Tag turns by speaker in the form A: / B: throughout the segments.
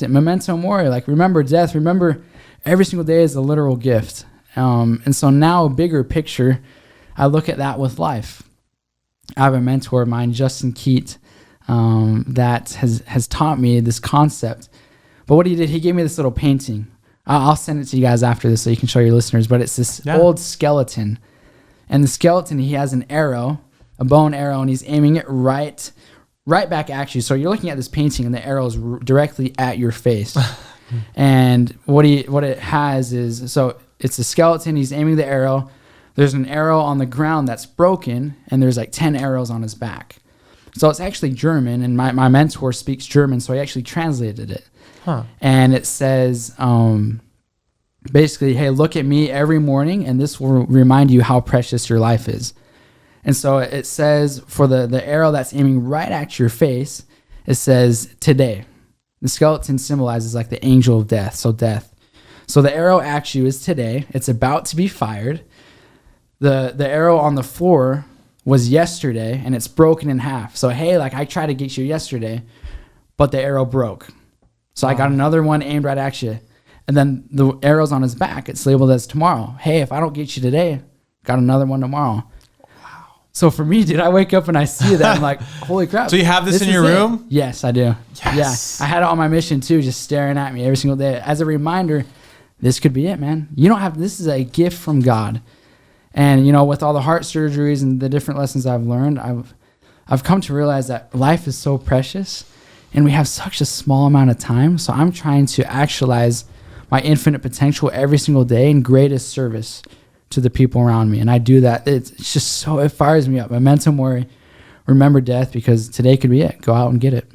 A: Memento Mori, like remember death, remember every single day is a literal gift. And so now, bigger picture, I look at that with life. I have a mentor of mine, Justin Keat, that has taught me this concept. But what he did, he gave me this little painting. I'll send it to you guys after this so you can show your listeners. But it's this old skeleton. And the skeleton, he has an arrow, a bow and arrow, and he's aiming it right back at you. So you're looking at this painting, and the arrow is directly at your face. And what it has is, so it's a skeleton. He's aiming the arrow. There's an arrow on the ground that's broken, and there's like 10 arrows on his back. So it's actually German, and my mentor speaks German, so he actually translated it. And it says, basically, hey, look at me every morning, and this will remind you how precious your life is. And so it says, for the arrow that's aiming right at your face, it says, today. The skeleton symbolizes like the angel of death, so death. So the arrow at you is today. It's about to be fired. The arrow on the floor was yesterday, and it's broken in half. So, hey, like I tried to get you yesterday, but the arrow broke. So I got another one aimed right at you. And then the arrow's on his back. It's labeled as tomorrow. Hey, if I don't get you today, got another one tomorrow. Wow. So for me, dude, I wake up and I see that. I'm like, holy crap.
B: So you have this in your room?
A: Yes, I do. Yes. Yeah. I had it on my mission too, just staring at me every single day. As a reminder, this could be it, man. You don't have, this is a gift from God. And, you know, with all the heart surgeries and the different lessons I've learned, I've come to realize that life is so precious. And we have such a small amount of time. So I'm trying to actualize my infinite potential every single day in greatest service to the people around me. And I do that. It's just so, it fires me up. Memento Mori, remember death, because today could be it. Go out and get it.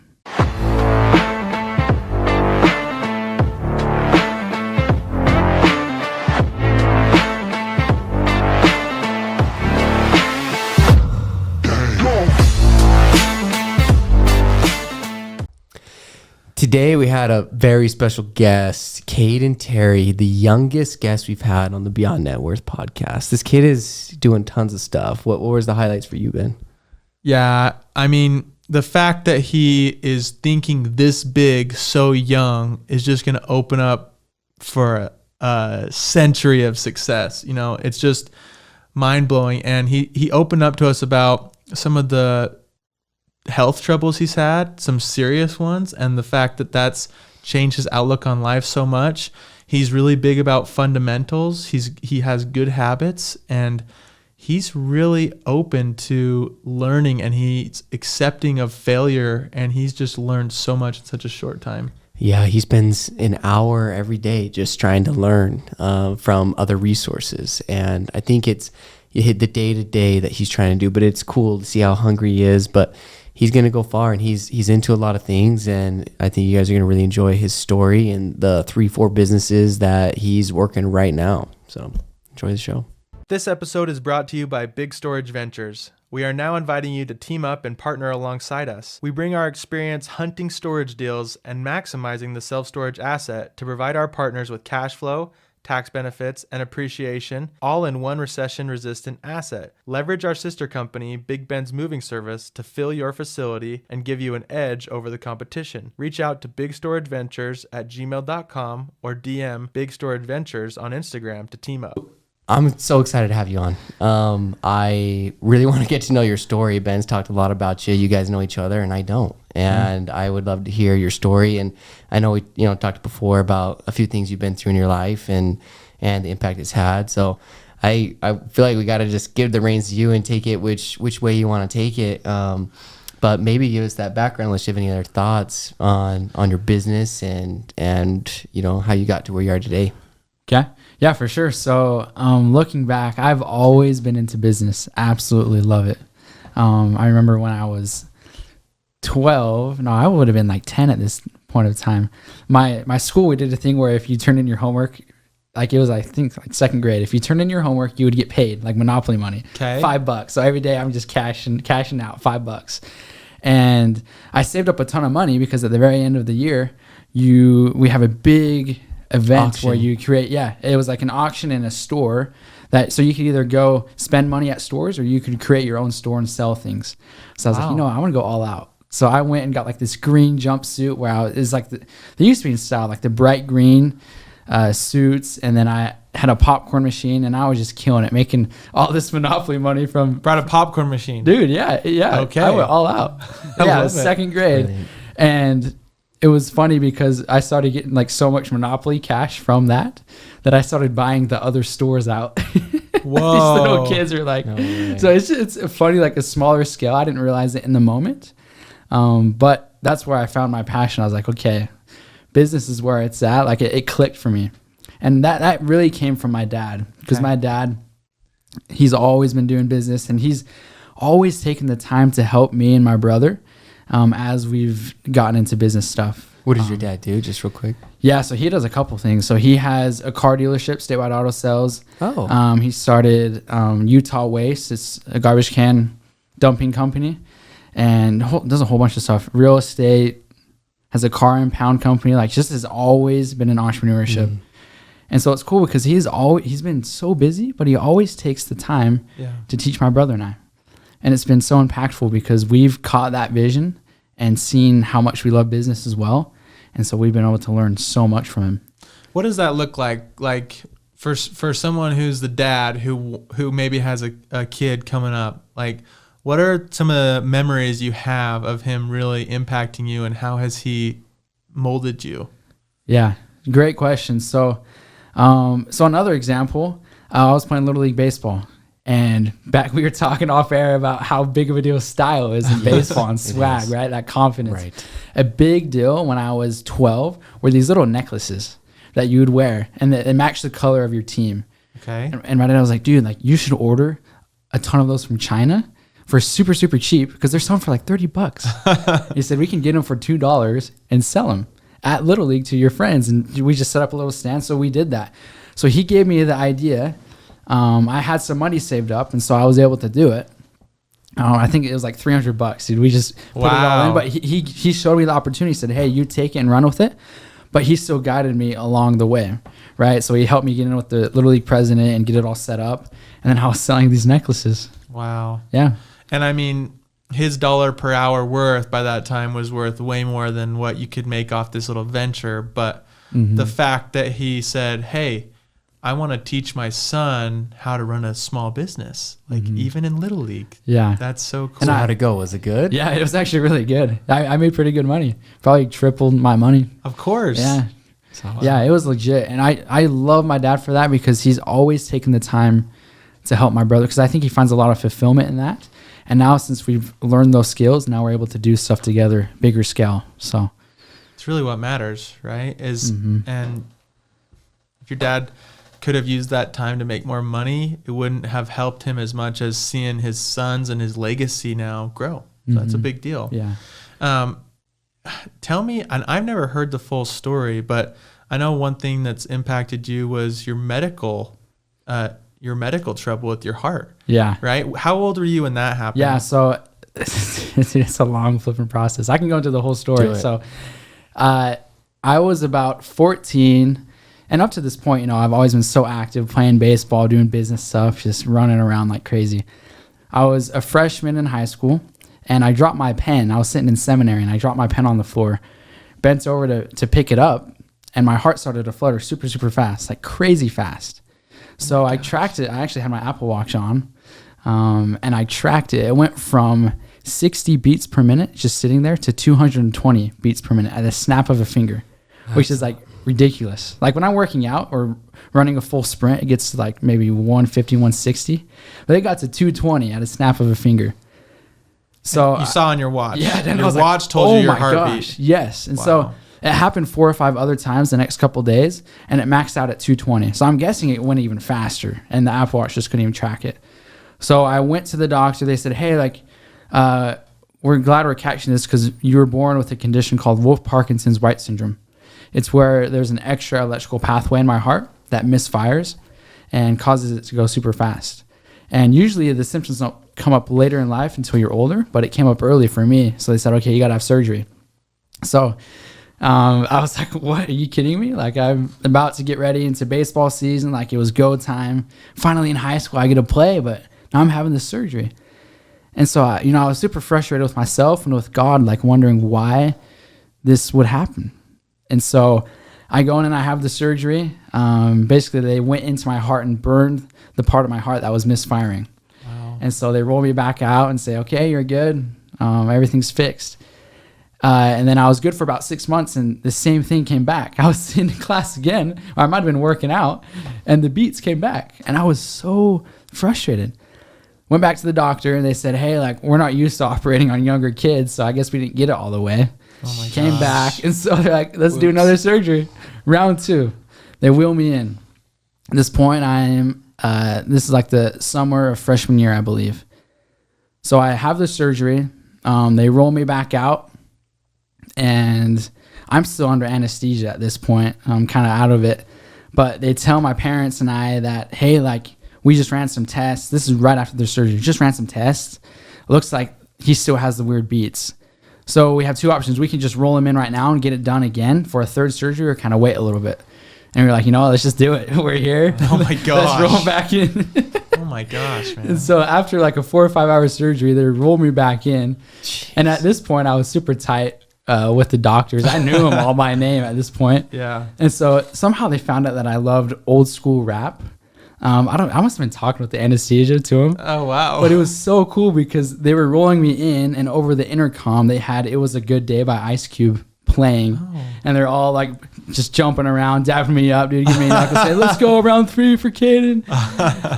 C: Today we had a very special guest, Kaden Terry, the youngest guest we've had on the Beyond Networth podcast. This kid is doing tons of stuff. What was the highlights for you, Ben?
B: Yeah, I mean, the fact that he is thinking this big so young is just going to open up for a century of success. You know, it's just mind-blowing. And he opened up to us about some of the health troubles he's had, some serious ones, and the fact that that's changed his outlook on life so much. He's really big about fundamentals. He has good habits, and he's really open to learning, and he's accepting of failure, and he's just learned so much in such a short time.
C: Yeah, he spends an hour every day just trying to learn from other resources, and I think you hit the day-to-day that he's trying to do, but it's cool to see how hungry he is. But he's going to go far, and he's into a lot of things, and I think you guys are going to really enjoy his story and the 3-4 businesses that he's working right now. So enjoy the show.
B: This episode is brought to you by Big Storage Ventures. We are now inviting you to team up and partner alongside us. We bring our experience hunting storage deals and maximizing the self-storage asset to provide our partners with cash flow, tax benefits, and appreciation, all in one recession-resistant asset. Leverage our sister company, Big Ben's Moving Service, to fill your facility and give you an edge over the competition. Reach out to bigstorageventures@gmail.com or DM Big Storage Ventures on Instagram to team up.
C: I'm so excited to have you on. I really want to get to know your story. Ben's talked a lot about you. You guys know each other, and I don't. And I would love to hear your story. And I know we talked before about a few things you've been through in your life and the impact it's had. So I feel like we got to just give the reins to you and take it which way you want to take it. But maybe give us that background unless you have any other thoughts on your business and how you got to where you are today.
A: Okay. Yeah, for sure. So looking back, I've always been into business. Absolutely love it. I remember when I was 12, no, I would have been like 10 at this point of time. My school, we did a thing where if you turned in your homework, like it was, I think, like second grade, if you turned in your homework, you would get paid like Monopoly money. Okay. $5. So every day I'm just cashing out $5. And I saved up a ton of money because at the very end of the year, we have a big event auction where you create, it was like an auction in a store so you could either go spend money at stores or you could create your own store and sell things. So I was like, I want to go all out. So I went and got like this green jumpsuit where it was like they used to be in style, like the bright green suits. And then I had a popcorn machine, and I was just killing it, making all this Monopoly money from.
B: Brought a popcorn machine.
A: Dude, yeah.
B: Okay.
A: I went all out. Yeah, it was second grade. Brilliant. And it was funny because I started getting like so much Monopoly cash from that I started buying the other stores out.
B: Whoa.
A: These little kids are like, no, so it's funny, like a smaller scale. I didn't realize it in the moment. But that's where I found my passion. I was like, okay, business is where it's at. Like it clicked for me. And that really came from my dad, because my dad, he's always been doing business, and he's always taken the time to help me and my brother as we've gotten into business stuff.
C: What does your dad do, just real quick?
A: Yeah, so he does a couple things. So he has a car dealership, Statewide Auto Sales.
C: Oh.
A: He started Utah Waste. It's a garbage can dumping company, and does a whole bunch of stuff. Real estate, has a car impound company. Like, just has always been in entrepreneurship. Mm. And so it's cool because he's been so busy, but he always takes the time to teach my brother and I. And it's been so impactful because we've caught that vision and seen how much we love business as well. And so we've been able to learn so much from him.
B: What does that look like? Like for someone who's the dad who maybe has a kid coming up, like what are some of the memories you have of him really impacting you, and how has he molded you?
A: Yeah, great question. So another example, I was playing Little League Baseball. And back, we were talking off air about how big of a deal style is in baseball and swag, right? That confidence.
C: Right.
A: A big deal when I was 12 were these little necklaces that you would wear, and they match the color of your team.
B: Okay.
A: And my dad was like, dude, like you should order a ton of those from China for super, super cheap, because they're selling for like $30. He said, we can get them for $2 and sell them at Little League to your friends. And we just set up a little stand. So we did that. So he gave me the idea. I had some money saved up, and so I was able to do it. I think it was like $300, dude. We just put it all in. But he showed me the opportunity. He said, hey, you take it and run with it. But he still guided me along the way, right? So he helped me get in with the Little League president and get it all set up. And then I was selling these necklaces.
B: Wow.
A: Yeah.
B: And I mean, his $1 per hour worth by that time was worth way more than what you could make off this little venture. But the fact that he said, hey, I want to teach my son how to run a small business, like even in Little League. Yeah. That's so cool.
C: And how'd it go? Was it good?
A: Yeah, it was actually really good. I made pretty good money. Probably tripled my money.
B: Of course.
A: Yeah. Yeah, it was legit. And I love my dad for that, because he's always taken the time to help my brother, because I think he finds a lot of fulfillment in that. And now, since we've learned those skills, now we're able to do stuff together, bigger scale. So
B: it's really what matters, right? And if your dad could have used that time to make more money, it wouldn't have helped him as much as seeing his sons and his legacy now grow. So that's a big deal.
A: Yeah.
B: Tell me, and I've never heard the full story, but I know one thing that's impacted you was your medical trouble with your heart. Yeah. Right? How old were you when that happened?
A: Yeah, so it's a long flipping process. I can go into the whole story. So I was about 14. And up to this point, you know, I've always been so active, playing baseball, doing business stuff, just running around like crazy. I was a freshman in high school, and I dropped my pen. I was sitting in seminary, and I dropped my pen on the floor, bent over to pick it up, and my heart started to flutter super, super fast, like crazy fast. So I tracked it. I actually had my Apple Watch on, and I tracked it. It went from 60 beats per minute just sitting there to 220 beats per minute at a snap of a finger, which is like ridiculous. Like when I'm working out or running a full sprint, it gets to like maybe 150, 160, but it got to 220 at a snap of a finger. So
B: you saw on your watch.
A: Yeah. Then
B: your watch told you your heartbeat.
A: Gosh, yes. And so it happened 4 or 5 other times the next couple of days, and it maxed out at 220. So I'm guessing it went even faster, and the Apple Watch just couldn't even track it. So I went to the doctor. They said, hey, like, we're glad we're catching this because you were born with a condition called Wolff-Parkinson's-White syndrome. It's where there's an extra electrical pathway in my heart that misfires and causes it to go super fast. And usually the symptoms don't come up later in life until you're older, but it came up early for me. So they said, okay, you got to have surgery. So I was like, what? Are you kidding me? Like, I'm about to get ready into baseball season. Like, it was go time. Finally in high school, I get to play, but now I'm having this surgery. And so, I was super frustrated with myself and with God, like wondering why this would happen. And so I go in and I have the surgery. Basically, they went into my heart and burned the part of my heart that was misfiring.
B: Wow.
A: And so they roll me back out and say, okay, you're good. Everything's fixed. And then I was good for about 6 months, and the same thing came back. I was in class again, or I might have been working out, and the beats came back. And I was so frustrated. Went back to the doctor, and they said, hey, like, we're not used to operating on younger kids, so I guess we didn't get it all the way.
B: Oh my
A: Came
B: gosh.
A: back, and so they're like, let's do another surgery. Round 2. They wheel me in. At this point, this is like the summer of freshman year, I believe. So I have the surgery. They roll me back out, and I'm still under anesthesia at this point. I'm kind of out of it. But they tell my parents and I that, hey, like, we just ran some tests. This is right after the surgery. Just ran some tests. It looks like he still has the weird beats. So we have 2 options. We can just roll him in right now and get it done again for a 3rd surgery, or kind of wait a little bit. And we're like, let's just do it. We're here.
B: Oh my gosh.
A: Let's roll back in.
B: Oh my gosh, man.
A: And so after like a 4 or 5 hour surgery, they rolled me back in.
C: Jeez.
A: And at this point, I was super tight with the doctors. I knew them all by name at this point.
B: Yeah.
A: And so somehow they found out that I loved old school rap. I must have been talking with the anesthesia to them.
B: Oh, wow.
A: But it was so cool because they were rolling me in, and over the intercom, they had "It Was a Good Day" by Ice Cube playing.
B: Oh.
A: And they're all like just jumping around, dapping me up, dude, giving me a knuckle, say, let's go round 3 for Kaden.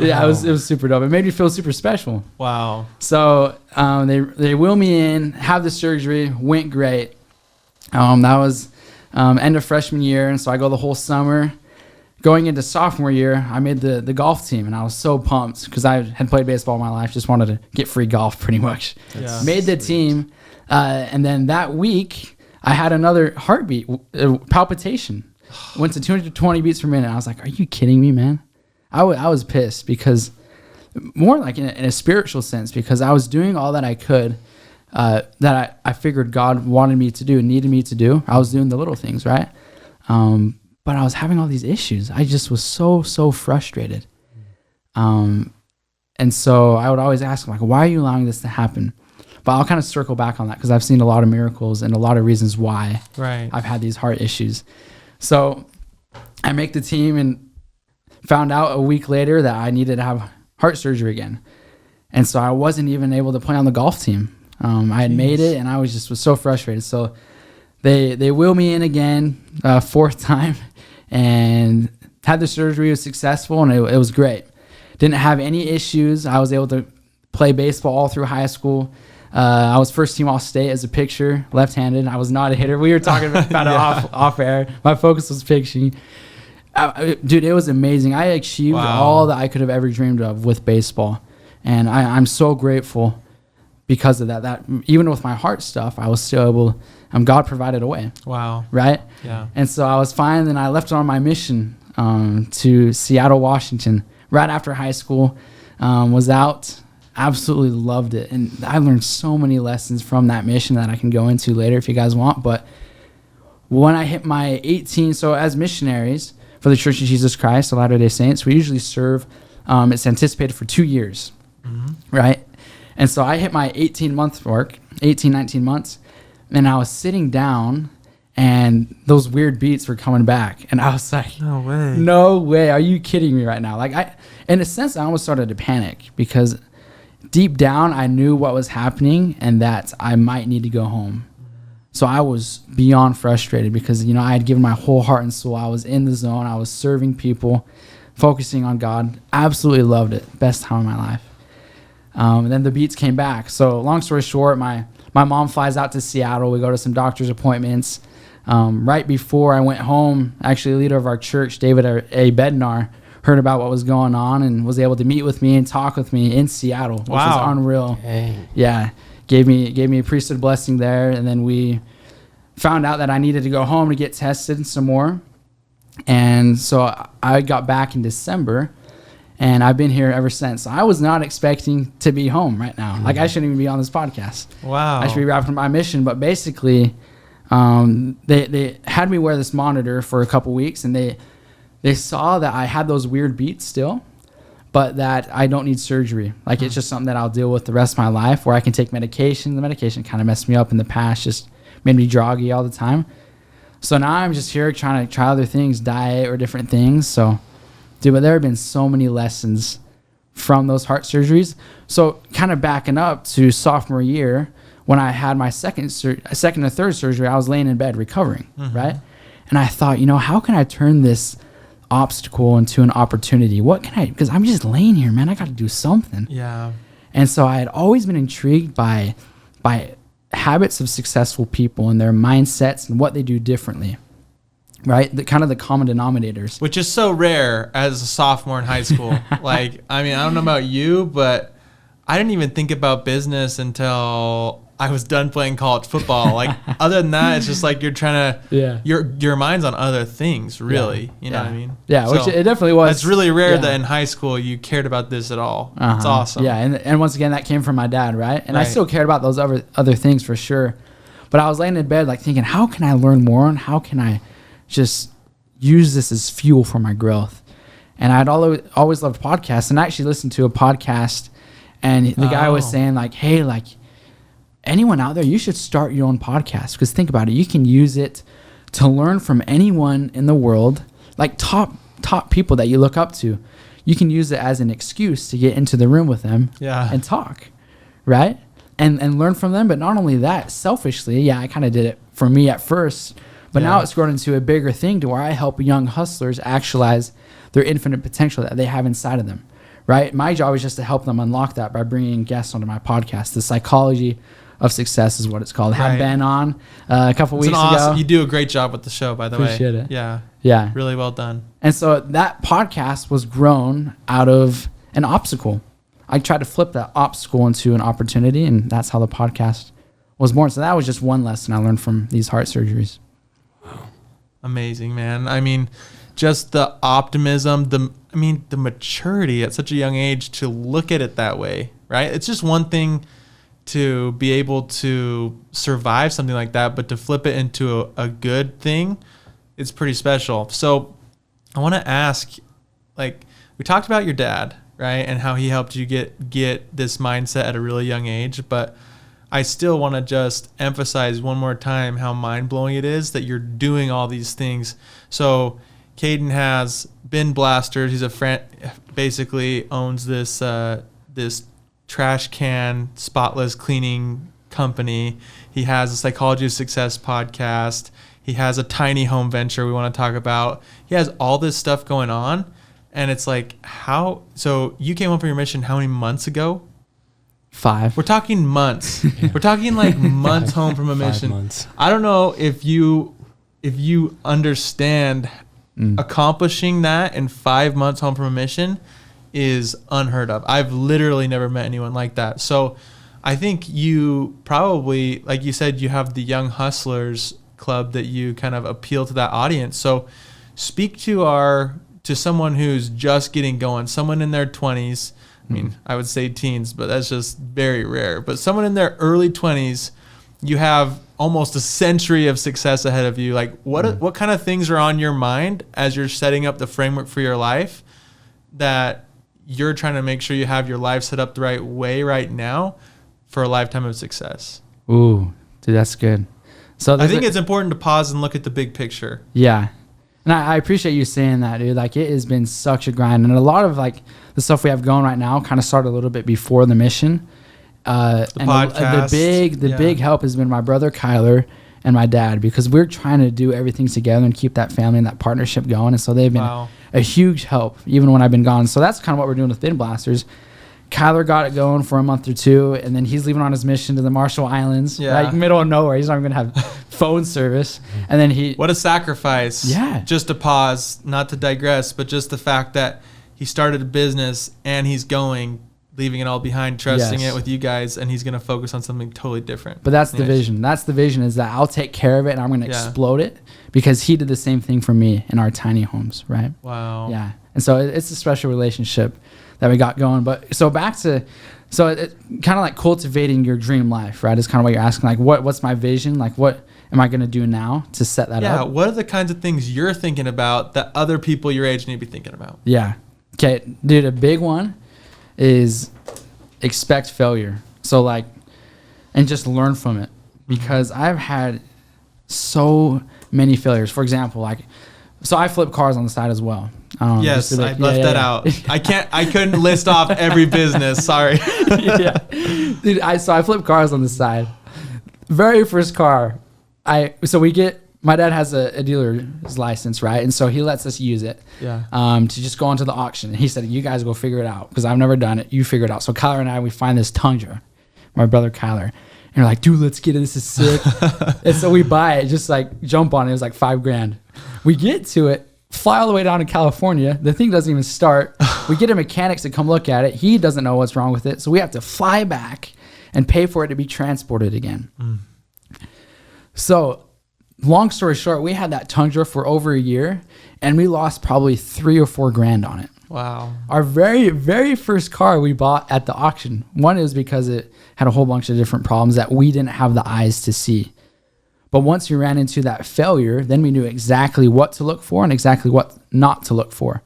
A: Yeah, it was super dope. It made me feel super special.
B: Wow.
A: So they wheel me in, have the surgery, went great. That was end of freshman year, and so I go the whole summer. Going into sophomore year, I made the golf team, and I was so pumped because I had played baseball all my life, just wanted to get free golf pretty much.
B: Yeah.
A: Made the team, and then that week, I had another heartbeat, palpitation. Went to 220 beats per minute. I was like, are you kidding me, man? I was pissed because, more like in a spiritual sense, because I was doing all that I could, that I figured God wanted me to do, needed me to do. I was doing the little things, right? But I was having all these issues. I just was so frustrated. And so I would always ask him, like, why are you allowing this to happen? But I'll kind of circle back on that because I've seen a lot of miracles and a lot of reasons why I've had these heart issues. So I make the team and found out a week later that I needed to have heart surgery again. And so I wasn't even able to play on the golf team. I had made it, and I was so frustrated. So they wheel me in again, 4th time, and had the surgery. It was successful, and it was great. Didn't have any issues. I was able to play baseball all through high school. I was first team All-State as a pitcher, left-handed. I was not a hitter. We were talking about it off air. My focus was pitching. Dude, it was amazing. I achieved all that I could have ever dreamed of with baseball, and I'm so grateful because of that. That even with my heart stuff, I was still able. God provided a way.
B: Wow.
A: Right?
B: Yeah.
A: And so I was fine, and I left on my mission to Seattle, Washington, right after high school. Was out, absolutely loved it. And I learned so many lessons from that mission that I can go into later if you guys want. But when I hit my 18, so as missionaries for the Church of Jesus Christ, the Latter-day Saints, we usually serve, it's anticipated for 2 years, right? And so I hit my 18-month mark, 18, 19 months, and I was sitting down, and those weird beats were coming back. And I was like, no way. Are you kidding me right now? Like, in a sense, I almost started to panic because deep down, I knew what was happening and that I might need to go home. So I was beyond frustrated because, I had given my whole heart and soul. I was in the zone. I was serving people, focusing on God. Absolutely loved it. Best time of my life. And then the beats came back. So long story short, my mom flies out to Seattle. We go to some doctor's appointments. Right before I went home, actually the leader of our church, David A. Bednar, heard about what was going on and was able to meet with me and talk with me in Seattle, which was unreal.
C: Dang.
A: Yeah, gave me a priesthood blessing there. And then we found out that I needed to go home to get tested some more. And so I got back in December, and I've been here ever since. I was not expecting to be home right now. Like, I shouldn't even be on this podcast.
B: Wow.
A: I should be wrapping up my mission. But basically, they had me wear this monitor for a couple weeks, and they saw that I had those weird beats still, but that I don't need surgery. Like it's just something that I'll deal with the rest of my life, where I can take medication. The medication kind of messed me up in the past, just made me groggy all the time. So now I'm just here trying to try other things, diet or different things. So, dude, but there have been so many lessons from those heart surgeries. So kind of backing up to sophomore year, when I had my second or third surgery, I was laying in bed recovering, right? And I thought, how can I turn this obstacle into an opportunity? What can I, because I'm just laying here, man, I got to do something.
B: Yeah.
A: And so I had always been intrigued by habits of successful people and their mindsets and what they do differently, right? The kind of the common denominators.
B: Which is so rare as a sophomore in high school. Like, I mean, I don't know about you, but I didn't even think about business until I was done playing college football. Like, other than that, it's just like you're trying to, your mind's on other things, really. You know what I mean?
A: Yeah, so which it definitely was.
B: It's really rare that in high school you cared about this at all. It's awesome.
A: Yeah, and once again, that came from my dad, right? And I still cared about those other things for sure. But I was laying in bed like thinking, how can I learn more and how can I just use this as fuel for my growth? And I'd always loved podcasts, and I actually listened to a podcast, and the guy was saying like, hey, like, anyone out there, you should start your own podcast, because think about it, you can use it to learn from anyone in the world, like top people that you look up to. You can use it as an excuse to get into the room with them and talk, right? And learn from them. But not only that, selfishly, I kind of did it for me at first, but now it's grown into a bigger thing to where I help young hustlers actualize their infinite potential that they have inside of them, right? My job is just to help them unlock that by bringing guests onto my podcast. The Psychology of Success is what it's called. Had Ben on a couple weeks ago.
B: You do a great job with the show, by the way.
A: Appreciate it.
B: Yeah. Really well done.
A: And so that podcast was grown out of an obstacle. I tried to flip that obstacle into an opportunity, and that's how the podcast was born. So that was just one lesson I learned from these heart surgeries.
B: Wow. Amazing, man. I mean, just the optimism, the maturity at such a young age to look at it that way, right? It's just one thing to be able to survive something like that, but to flip it into a good thing, it's pretty special. So I want to ask, like, we talked about your dad, right? And how he helped you get this mindset at a really young age, but I still want to just emphasize one more time how mind-blowing it is that you're doing all these things. So Kaden has Bin Blasters. He's basically owns this trash can spotless cleaning company. He has a Psychology of Success podcast. He has a tiny home venture we want to talk about. He has all this stuff going on, and it's like, so you came home from your mission how many months ago?
A: 5.
B: We're talking months. We're talking like months home from a mission.
C: 5 months.
B: I don't know if you understand accomplishing that in 5 months home from a mission is unheard of. I've literally never met anyone like that. So I think you probably, like you said, you have the Young Hustlers Club that you kind of appeal to that audience. So speak to someone who's just getting going, someone in their 20s. I mean, I would say teens, but that's just very rare. But someone in their early 20s, you have almost a century of success ahead of you. Like, what kind of things are on your mind as you're setting up the framework for your life that you're trying to make sure you have your life set up the right way right now for a lifetime of success?
A: Ooh, dude, that's good. So
B: I think it's important to pause and look at the big picture.
A: Yeah. And I appreciate you saying that, dude. Like, it has been such a grind. And a lot of, like, the stuff we have going right now kind of started a little bit before the mission.
B: The podcast.
A: The big help has been my brother Kyler and my dad, because we're trying to do everything together and keep that family and that partnership going. And so they've been a huge help even when I've been gone. So that's kind of what we're doing with Bin Blasters. Kyler got it going for a month or two, and then he's leaving on his mission to the Marshall Islands, like middle of nowhere. He's not even going to have phone service. And then what
B: a sacrifice.
A: Yeah.
B: Just to pause, not to digress, but just the fact that he started a business and he's leaving it all behind, trusting it with you guys, and he's going to focus on something totally different.
A: But that's the vision. That's the vision, is that I'll take care of it and I'm going to explode it, because he did the same thing for me in our tiny homes, right?
B: Wow.
A: Yeah. And so it's a special relationship that we got going. But so back to, it kind of like cultivating your dream life, right? Is kind of what you're asking. Like, what's my vision? Like, what am I going to do now to set that up?
B: Yeah. What are the kinds of things you're thinking about that other people your age need to be thinking about?
A: Yeah. Okay, dude, a big one is expect failure. So like, and just learn from it, because I've had so many failures. For example, like, so I flip cars on the side as well.
B: Yes, I left that out. I couldn't list off every business. Sorry.
A: Yeah, dude, so I flip cars on the side. Very first car, my dad has a dealer's license, right? And so he lets us use it.
B: Yeah.
A: To just go onto the auction. And he said, you guys go figure it out, because I've never done it. You figure it out. So Kyler and I, we find this Tundra, my brother Kyler. And we're like, dude, let's get it. This is sick. And so we buy it, just like jump on it. It was like $5,000. We get to it, fly all the way down to California. The thing doesn't even start. We get a mechanic to come look at it. He doesn't know what's wrong with it. So we have to fly back and pay for it to be transported again. So long story short, we had that Tundra for over a year, and we lost probably $3,000 or $4,000 on it.
B: Wow.
A: Our very, very first car we bought at the auction, one is because it had a whole bunch of different problems that we didn't have the eyes to see. But once we ran into that failure, then we knew exactly what to look for and exactly what not to look for.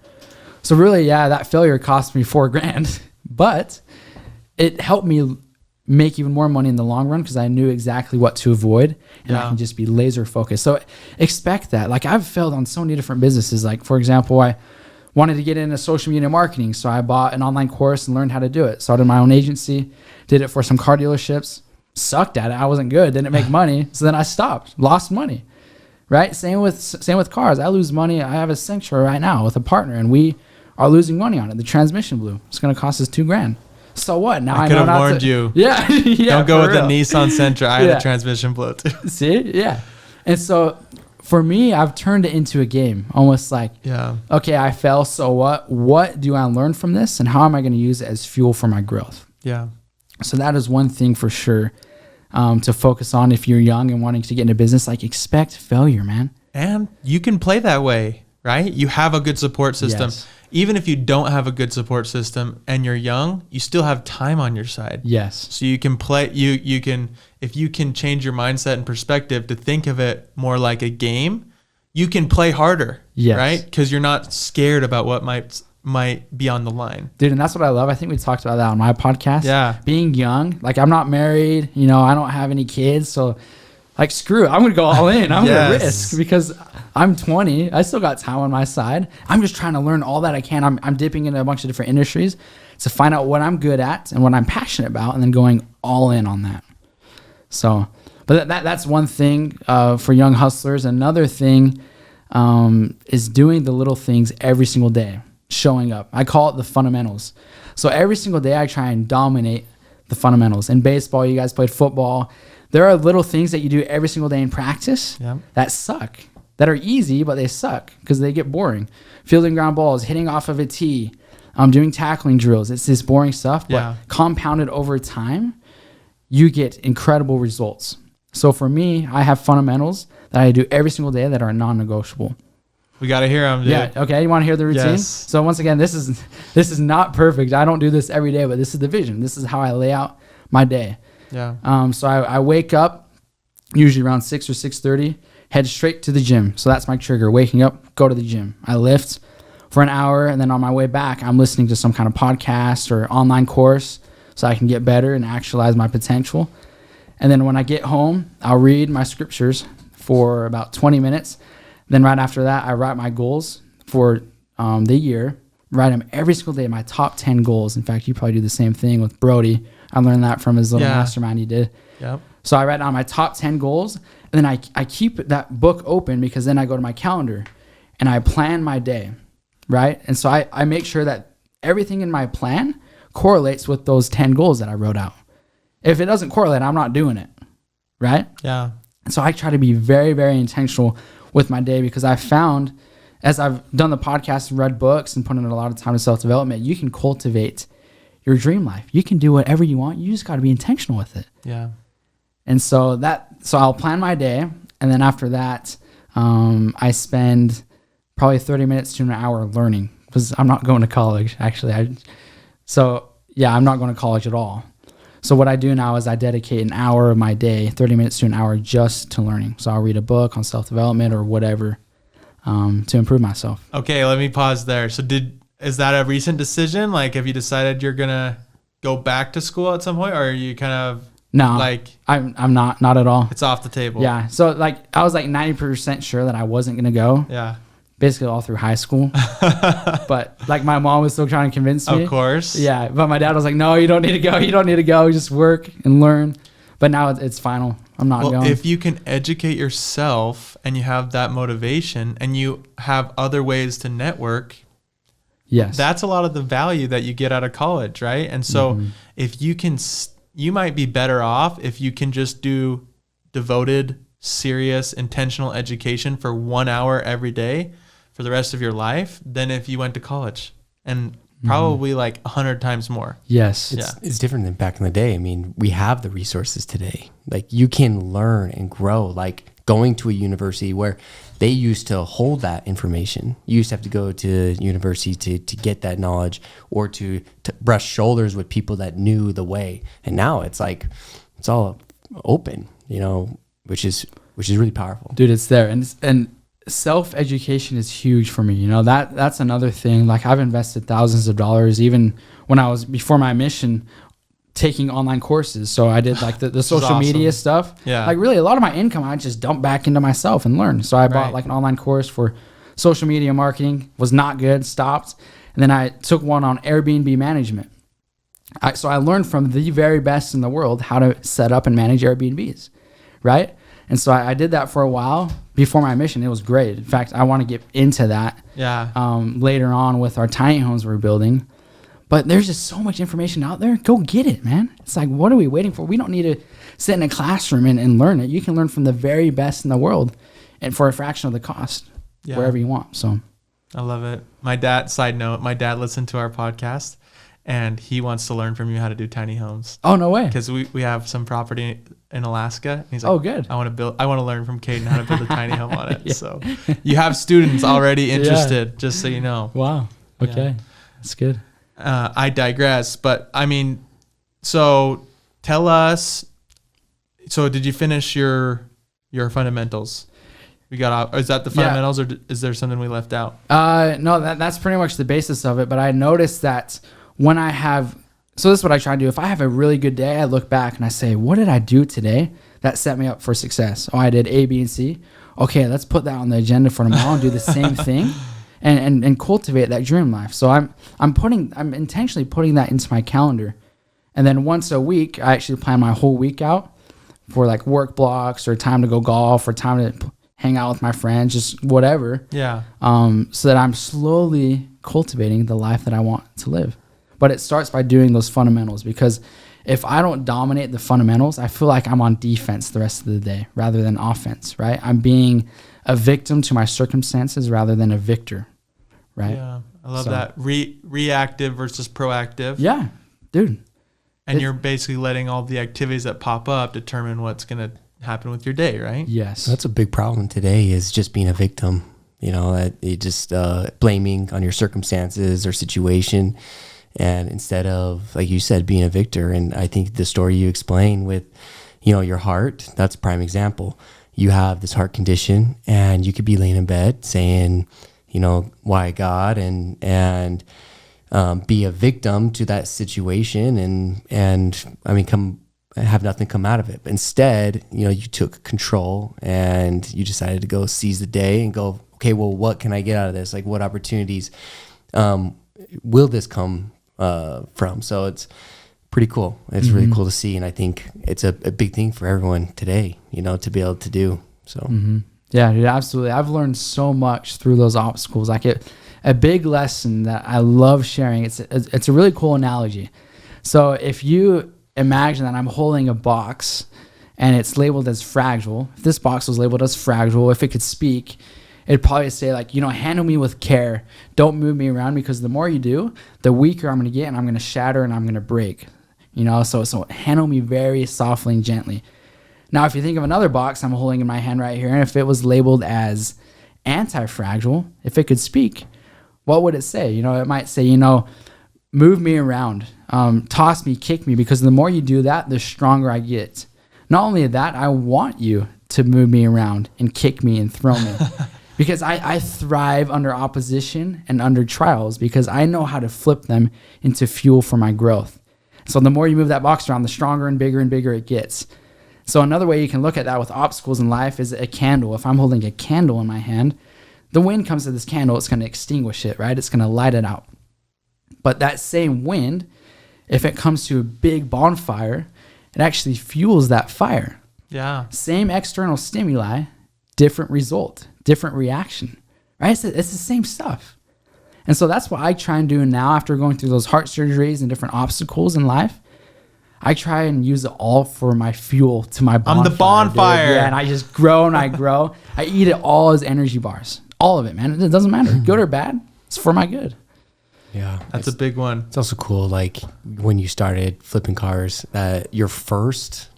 A: So really, yeah, that failure cost me $4,000, but it helped me make even more money in the long run, because I knew exactly what to avoid, and I can just be laser focused. So expect that. Like, I've failed on so many different businesses. Like, for example, I wanted to get into social media marketing, so I bought an online course and learned how to do it. Started my own agency, did it for some car dealerships, sucked at it. I wasn't good, didn't make money. So then I stopped, lost money, right? Same with cars. I lose money. I have a Sentra right now with a partner, and we are losing money on it. The transmission blew. It's going to cost us $2,000. So what? Now I
B: could
A: know
B: have warned you.
A: Yeah. Yeah.
B: Don't go with
A: real.
B: the Nissan Sentra. I had a transmission blow too.
A: See? Yeah. And so for me, I've turned it into a game, almost like, okay, I fell. So what? What do I learn from this? And how am I going to use it as fuel for my growth?
B: Yeah.
A: So that is one thing for sure to focus on if you're young and wanting to get into business. Like, expect failure, man.
B: And you can play that way, right? You have a good support system.
A: Yes.
B: Even if you don't have a good support system and you're young, you still have time on your side.
A: Yes.
B: So you can play, you can, if you can change your mindset and perspective to think of it more like a game, you can play harder, right? Because you're not scared about what might be on the line.
A: Dude, and that's what I love. I think we talked about that on my podcast.
B: Yeah.
A: Being young, like, I'm not married, I don't have any kids. So like, screw it. I'm going to go all in. I'm going to risk, because I'm 20. I still got time on my side. I'm just trying to learn all that I can. I'm dipping into a bunch of different industries to find out what I'm good at and what I'm passionate about, and then going all in on that. So, but that's one thing for young hustlers. Another thing is doing the little things every single day, showing up. I call it the fundamentals. So every single day I try and dominate the fundamentals. In baseball, you guys played football. There are little things that you do every single day in practice that suck, that are easy, but they suck because they get boring. Fielding ground balls, hitting off of a tee, doing tackling drills. It's this boring stuff, but compounded over time, you get incredible results. So for me, I have fundamentals that I do every single day that are non-negotiable.
B: We got to hear them, dude.
A: Yeah. Okay. You want to hear the routine?
B: Yes.
A: So once again, this is not perfect. I don't do this every day, but this is the vision. This is how I lay out my day.
B: Yeah.
A: So I wake up usually around 6 or 6:30, head straight to the gym. So that's my trigger. Waking up, go to the gym. I lift for an hour, and then on my way back, I'm listening to some kind of podcast or online course so I can get better and actualize my potential. And then when I get home, I'll read my scriptures for about 20 minutes. Then right after that, I write my goals for the year. Write them every single day, my top 10 goals. In fact, you probably do the same thing with Brody. I learned that from his little mastermind he did.
B: Yep.
A: So I write down my top 10 goals, and then I keep that book open, because then I go to my calendar and I plan my day, right? And so I make sure that everything in my plan correlates with those 10 goals that I wrote out. If it doesn't correlate, I'm not doing it, right?
B: Yeah.
A: And so I try to be very, very intentional with my day, because I found, as I've done the podcast and read books and put in a lot of time to self-development, you can cultivate your dream life. You can do whatever you want. You just got to be intentional with it.
B: Yeah.
A: And so I'll plan my day. And then after that, I spend probably 30 minutes to an hour learning, because I'm not going to college, actually. I'm not going to college at all. So what I do now is I dedicate an hour of my day, 30 minutes to an hour, just to learning. So I'll read a book on self-development or whatever to improve myself.
B: Okay, let me pause there. So is that a recent decision? Like, have you decided you're going to go back to school at some point, or are you kind of
A: No,
B: like,
A: I'm not at all.
B: it's off the table?
A: Yeah. So like I was like 90% sure that I wasn't going to go.
B: Yeah.
A: Basically all through high school. But like my mom was still trying to convince me.
B: Of course.
A: Yeah. But my dad was like, no, you don't need to go. You don't need to go. Just work and learn. But now it's final. I'm not
B: Well,
A: going.
B: if you can educate yourself and you have that motivation and you have other ways to network,
A: yes.
B: that's a lot of the value that you get out of college, right? And so if you can, you might be better off if you can just do devoted, serious, intentional education for 1 hour every day for the rest of your life than if you went to college, and probably like 100 times more.
A: Yes.
C: It's different than back in the day. I mean, we have the resources today. Like you can learn and grow, like going to a university where they used to hold that information. You used to have to go to university to get that knowledge, or to brush shoulders with people that knew the way. And now it's like, it's all open, which is really powerful.
A: Dude, it's there. And self-education is huge for me. That's another thing. Like I've invested thousands of dollars, even when I was before my mission, taking online courses. So I did like the social media stuff.
B: Yeah.
A: Like really a lot of my income, I just dumped back into myself and learned. So I bought like an online course for social media marketing, was not good, stopped. And then I took one on Airbnb management. So I learned from the very best in the world how to set up and manage Airbnbs, right? And so I did that for a while before my mission. It was great. In fact, I want to get into that later on with our tiny homes we're building. But there's just so much information out there. Go get it, man. It's like, what are we waiting for? We don't need to sit in a classroom and learn it. You can learn from the very best in the world and for a fraction of the cost wherever you want. So
B: I love it. Side note, my dad listened to our podcast and he wants to learn from you how to do tiny homes.
A: Oh, no way.
B: Because we have some property in Alaska. And he's like,
A: oh, good.
B: I want to learn from Kaden how to build a tiny home on it. So you have students already interested, just so you know.
A: Wow. Okay. That's good.
B: I digress, but I mean, so tell us, so did you finish your fundamentals? We got out. Is that the fundamentals, or is there something we left out?
A: No, that's pretty much the basis of it. But I noticed that when I have, so this is what I try to do. If I have a really good day, I look back and I say, what did I do today that set me up for success? Oh, I did A, B, and C. Okay, let's put that on the agenda for tomorrow and do the same thing. And cultivate that dream life. So I'm intentionally putting that into my calendar. And then once a week, I actually plan my whole week out for like work blocks or time to go golf or time to hang out with my friends, just whatever.
B: Yeah.
A: So that I'm slowly cultivating the life that I want to live. But it starts by doing those fundamentals, because if I don't dominate the fundamentals, I feel like I'm on defense the rest of the day rather than offense, right? I'm being a victim to my circumstances rather than a victor, right?
B: Yeah, I love that. Reactive versus proactive.
A: Yeah, dude.
B: And you're basically letting all the activities that pop up determine what's going to happen with your day, right?
A: Yes.
C: That's a big problem today, is just being a victim, that you just blaming on your circumstances or situation. And instead of, like you said, being a victor. And I think the story you explained with, your heart, that's a prime example. You have this heart condition and you could be laying in bed saying, why God, and be a victim to that situation and I mean, have nothing come out of it. But instead, you took control and you decided to go seize the day and go, okay, well, what can I get out of this? Like, what opportunities will this come from? So it's pretty cool. It's really cool to see. And I think it's a big thing for everyone today, to be able to do. So,
A: yeah, dude, absolutely. I've learned so much through those obstacles. Like a big lesson that I love sharing. It's a really cool analogy. So if you imagine that I'm holding a box and it's labeled as fragile, if this box was labeled as fragile, if it could speak, it'd probably say like, handle me with care. Don't move me around, because the more you do, the weaker I'm going to get, and I'm going to shatter and I'm going to break. So handle me very softly and gently. Now, if you think of another box I'm holding in my hand right here, and if it was labeled as anti-fragile, if it could speak, what would it say? It might say, move me around, toss me, kick me, because the more you do that, the stronger I get. Not only that, I want you to move me around and kick me and throw me. because I thrive under opposition and under trials because I know how to flip them into fuel for my growth. So the more you move that box around, the stronger and bigger it gets. So another way you can look at that with obstacles in life is a candle. If I'm holding a candle in my hand, the wind comes to this candle, it's going to extinguish it, right? It's going to light it out. But that same wind, if it comes to a big bonfire, it actually fuels that fire.
B: Yeah.
A: Same external stimuli, different result, different reaction, right? It's the same stuff. And so that's what I try and do now after going through those heart surgeries and different obstacles in life. I try and use it all for my fuel to my bonfire.
B: I'm the bonfire.
A: Dude. Yeah, and I just grow and I grow. I eat it all as energy bars. All of it, man. It doesn't matter. Good or bad, it's for my good.
C: Yeah.
B: That's a big one.
C: It's also cool, like, when you started flipping cars, your first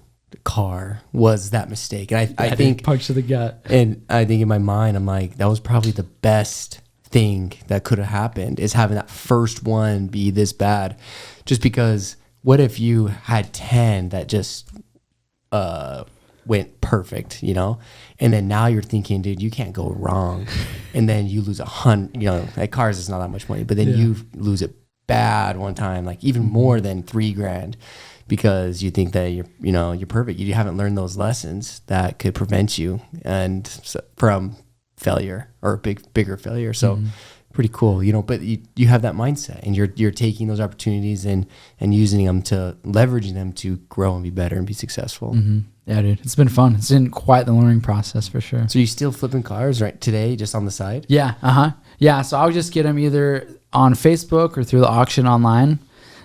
C: car was that mistake. And I think...
A: punch to the gut.
C: And I think in my mind, I'm like, that was probably the best thing that could have happened, is having that first one be this bad. Just because... what if you had 10 that just went perfect, you know? And then now you're thinking, dude, you can't go wrong. And then you lose 100, you know, at cars it's not that much money, but then you lose it bad one time, like even more than $3,000, because you think that you're perfect. You haven't learned those lessons that could prevent you from failure or bigger failure. So pretty cool, you know, but you have that mindset, and you're taking those opportunities and using them to leveraging them to grow and be better and be successful.
A: Yeah, dude, it's been fun. It's been quite the learning process for sure.
C: So you still flipping cars right today, just on the side?
A: Yeah. Yeah. So I'll just get them either on Facebook or through the auction online.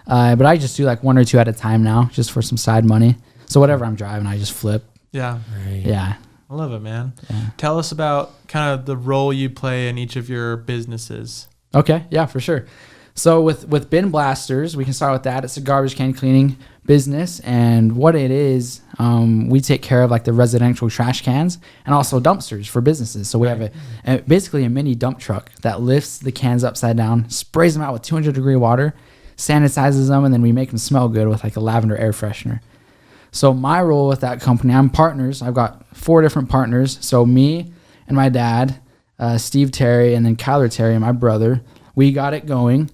A: But I just do like 1 or 2 at a time now, just for some side money. So whatever I'm driving, I just flip.
B: Yeah.
C: Right.
A: Yeah.
B: I love it, man.
A: Yeah.
B: Tell us about kind of the role you play in each of your businesses.
A: Okay. Yeah, for sure. So with Bin Blasters, we can start with that. It's a garbage can cleaning business. And what it is, we take care of like the residential trash cans and also dumpsters for businesses. So we have basically a mini dump truck that lifts the cans upside down, sprays them out with 200-degree water, sanitizes them, and then we make them smell good with like a lavender air freshener. So my role with that company, I'm partners. I've got 4 different partners. So me and my dad, Steve Terry, and then Kyler Terry, my brother, we got it going.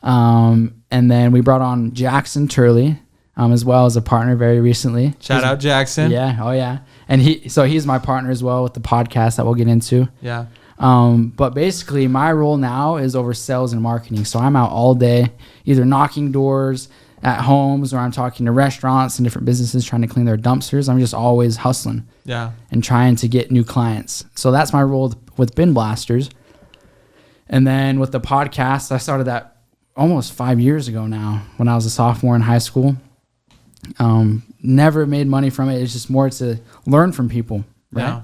A: And then we brought on Jackson Turley, as well as a partner very recently.
B: Shout out Jackson.
A: Yeah. Oh yeah. And he's my partner as well with the podcast that we'll get into.
B: Yeah.
A: But basically my role now is over sales and marketing. So I'm out all day, either knocking doors at homes, or I'm talking to restaurants and different businesses trying to clean their dumpsters. I'm just always hustling and trying to get new clients. So that's my role with Bin Blasters. And then with the podcast, I started that almost 5 years ago now, when I was a sophomore in high school. Never made money from it. It's just more to learn from people, right? Yeah.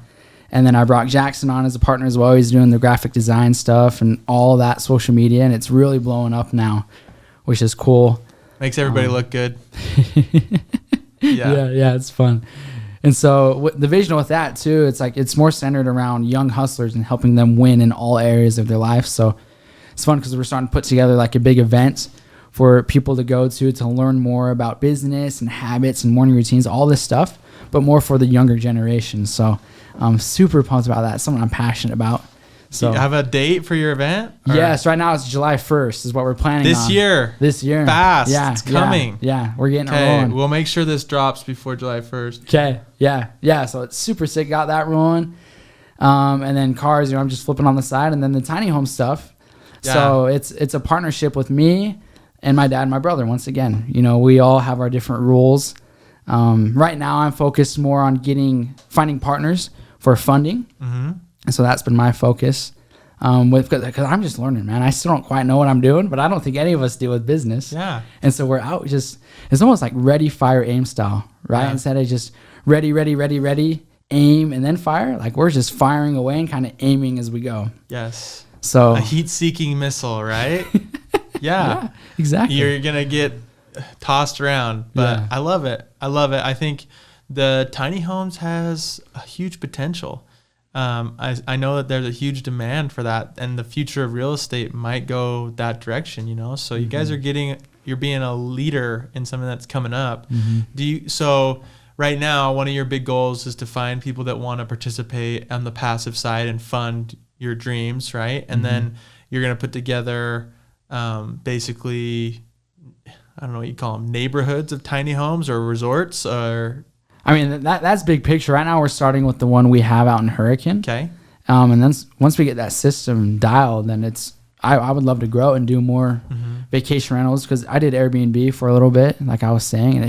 A: And then I brought Jackson on as a partner as well. He's doing the graphic design stuff and all that social media, and it's really blowing up now, which is cool.
B: Makes everybody look good.
A: Yeah, it's fun. And so the vision with that too, it's more centered around young hustlers and helping them win in all areas of their life. So it's fun because we're starting to put together like a big event for people to go to learn more about business and habits and morning routines, all this stuff, but more for the younger generation. So I'm super pumped about that. It's something I'm passionate about. So
B: you have a date for your event?
A: Yes, right now it's July 1st is what we're planning
B: this year. Fast.
A: Yeah.
B: It's coming.
A: Yeah, we're getting it
B: rolling.
A: rolling.
B: We'll make sure this drops before July 1st.
A: Okay. Yeah. So it's super sick. Got that rolling. And then cars, I'm just flipping on the side, and then the tiny home stuff. Yeah. So it's a partnership with me and my dad and my brother. Once again, we all have our different roles. Right now I'm focused more on finding partners for funding. Mm-hmm. And so that's been my focus, because I'm just learning, man. I still don't quite know what I'm doing, but I don't think any of us do with business.
B: Yeah.
A: And so we're out it's almost like ready, fire, aim style, right? Yeah. Instead of just ready, aim, and then fire. Like we're just firing away and kind of aiming as we go.
B: Yes.
A: So
B: a heat-seeking missile, right? Yeah.
A: Exactly.
B: You're going to get tossed around, but I love it. I think the tiny homes has a huge potential. I know that there's a huge demand for that, and the future of real estate might go that direction, so you guys you're being a leader in something that's coming up. Mm-hmm. So right now, one of your big goals is to find people that want to participate on the passive side and fund your dreams, right? And then you're going to put together basically, I don't know what you call them, neighborhoods of tiny homes or resorts, or...
A: I mean, that's big picture. Right now we're starting with the one we have out in Hurricane.
B: Okay.
A: And then once we get that system dialed, then I would love to grow and do more vacation rentals, because I did Airbnb for a little bit, like I was saying. And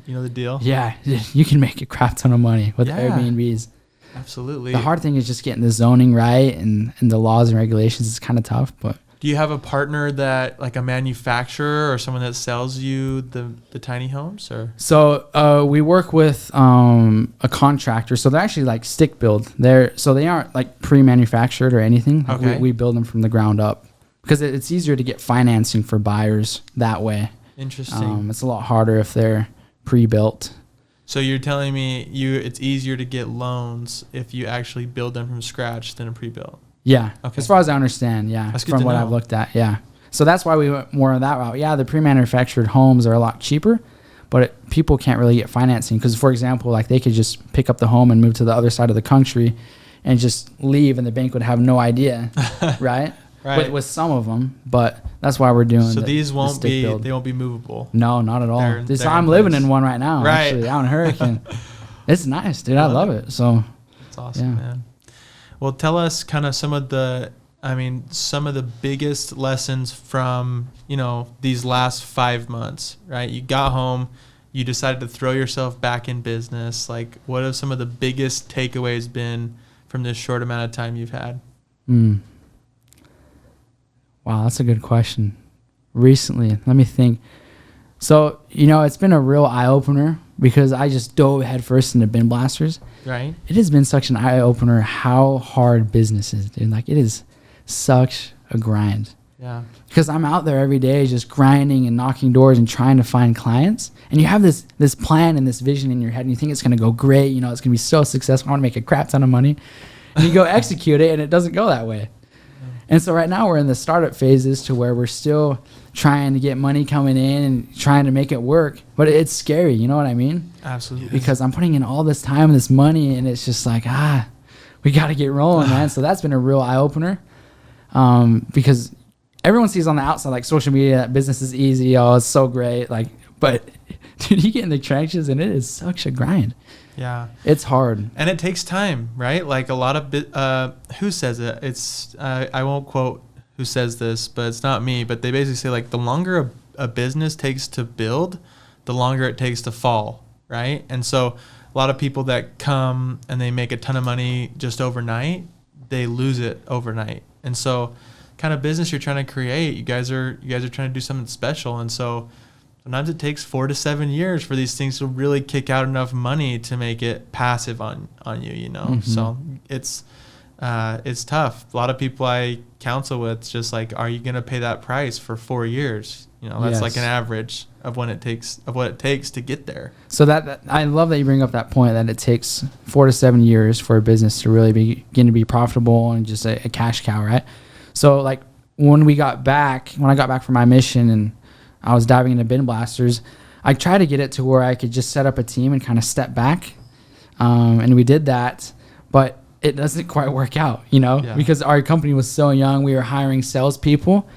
B: you know the deal?
A: Yeah, you can make a crap ton of money with Airbnbs.
B: Absolutely.
A: The hard thing is just getting the zoning right, and the laws and regulations is kind of tough. But
B: do you have a partner that, like a manufacturer or someone that sells you the tiny homes? Or
A: so we work with a contractor. So they're actually like stick build. They aren't like pre-manufactured or anything. Like
B: okay.
A: we build them from the ground up, because it's easier to get financing for buyers that way.
B: Interesting.
A: It's a lot harder if they're pre-built.
B: So you're telling me it's easier to get loans if you actually build them from scratch than a pre-built?
A: Yeah.
B: Okay.
A: As far as I understand, yeah.
B: That's good
A: from
B: to
A: what
B: know.
A: I've looked at, yeah. So that's why we went more on that route. Yeah, the pre-manufactured homes are a lot cheaper, but people can't really get financing, because, for example, like they could just pick up the home and move to the other side of the country and just leave, and the bank would have no idea, right?
B: Right.
A: With some of them, but that's why we're doing.
B: So
A: they
B: won't be movable.
A: No, not at all.
B: They're
A: I'm
B: in
A: living
B: place.
A: in one right now,
B: Right.
A: actually, out in Hurricane. It's nice, dude. I love it. So
B: that's awesome, man. Well, tell us kind of some of the biggest lessons from, these last 5 months, right? You got home, you decided to throw yourself back in business. Like, what have some of the biggest takeaways been from this short amount of time you've had?
A: Wow, that's a good question. Recently, let me think. So, it's been a real eye-opener, because I just dove headfirst into bin blasters.
B: Right.
A: It has been such an eye-opener how hard business is, dude. Like, it is such a grind.
B: Yeah.
A: Because I'm out there every day just grinding and knocking doors and trying to find clients. And you have this plan and this vision in your head, and you think it's going to go great. It's going to be so successful. I want to make a crap ton of money. And you go execute it, and it doesn't go that way. And so right now we're in the startup phases, to where we're still trying to get money coming in and trying to make it work. But it's scary, you know what I mean?
B: Absolutely.
A: Because I'm putting in all this time and this money, and it's just like, we got to get rolling, man. So that's been a real eye-opener, because everyone sees on the outside, like social media, that business is easy. Oh, it's so great. Like, but dude, you get in the trenches, and it is such a grind.
B: Yeah.
A: It's hard.
B: And it takes time, right? Like a lot of, who says it? It's, I won't quote who says this, but it's not me, but they basically say, like, the longer a business takes to build, the longer it takes to fall, right? And so a lot of people that come and they make a ton of money just overnight, they lose it overnight. And so kind of business you're trying to create, you guys are trying to do something special. And so sometimes it takes 4 to 7 years for these things to really kick out enough money to make it passive on you, So it's tough. A lot of people I counsel with, just like, are you going to pay that price for 4 years? That's like an average of what it takes to get there.
A: So that I love that you bring up that point, that it takes 4 to 7 years for a business to really begin to be profitable and just a cash cow, right? So like when I got back from my mission and I was diving into bin blasters, I tried to get it to where I could just set up a team and kind of step back. And we did that, but it doesn't quite work out, because our company was so young. We were hiring salespeople,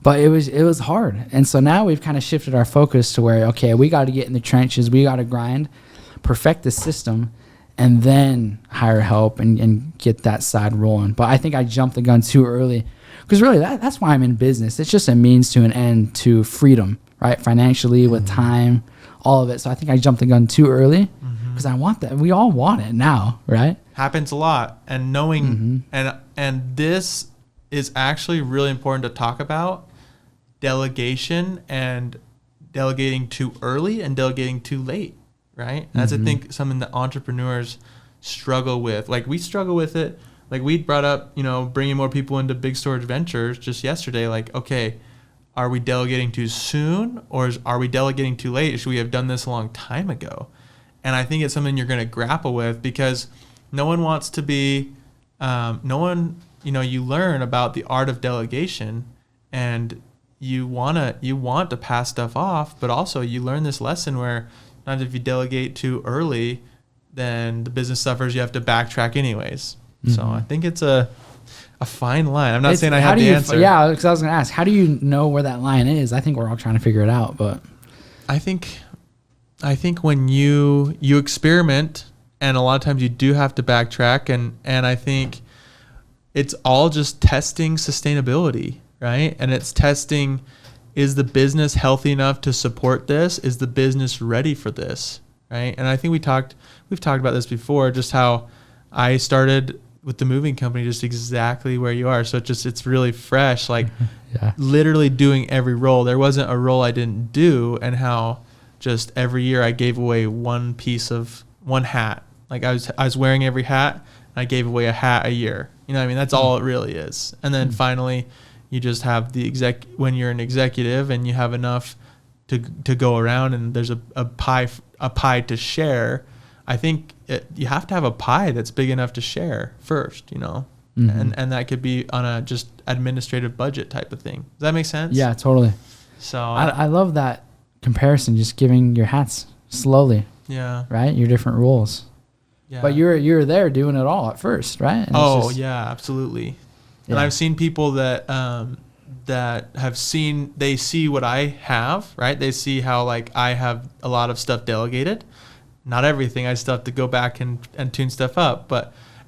A: but it was hard. And so now we've kind of shifted our focus to where, okay, we got to get in the trenches. We got to grind, perfect the system, and then hire help and get that side rolling. But I think I jumped the gun too early, because really that's why I'm in business. It's just a means to an end to freedom, right? Financially, with time, all of it. So I think I jumped the gun too early, because I want that. We all want it now, right?
B: Happens a lot. And knowing, and this is actually really important to talk about, delegation and delegating too early and delegating too late, right? That's, I think, something that entrepreneurs struggle with. Like, we struggle with it. Like, we brought up, bringing more people into Big Storage Ventures just yesterday. Like, okay, are we delegating too soon, or are we delegating too late? Should we have done this a long time ago? And I think it's something you're going to grapple with, because no one wants to be, you learn about the art of delegation, and you want to pass stuff off, but also you learn this lesson where sometimes if you delegate too early, then the business suffers. You have to backtrack anyways. So I think it's a fine line. I'm not
A: It's-
B: saying I
A: how
B: have
A: do
B: the
A: you,
B: answer.
A: Yeah, because I was going to ask, how do you know where that line is? I think we're all trying to figure it out, but
B: I think when you experiment, and a lot of times you do have to backtrack, and I think it's all just testing sustainability, right? And it's testing, is the business healthy enough to support this? Is the business ready for this, right? And I think we've talked about this before, just how I started with the moving company just exactly where you are. So it's really fresh, like
A: yeah.
B: literally doing every role. There wasn't a role I didn't do, and how just every year I gave away one hat. Like I was wearing every hat, and I gave away a hat a year. You know what I mean? That's all it really is. And then finally you just have when you're an executive and you have enough to go around, and there's a pie to share. I think you have to have a pie that's big enough to share first, you know, and that could be on a just administrative budget type of thing. Does that make sense?
A: Yeah, totally.
B: So
A: I love that comparison, just giving your hats slowly,
B: yeah,
A: right? Your different roles.
B: yeah.
A: But you're there doing it all at first, right? And it's just-
B: yeah, absolutely.
A: Yeah.
B: And I've seen people that they see what I have, right? They see how like I have a lot of stuff delegated. Not everything. I still have to go back and tune stuff up,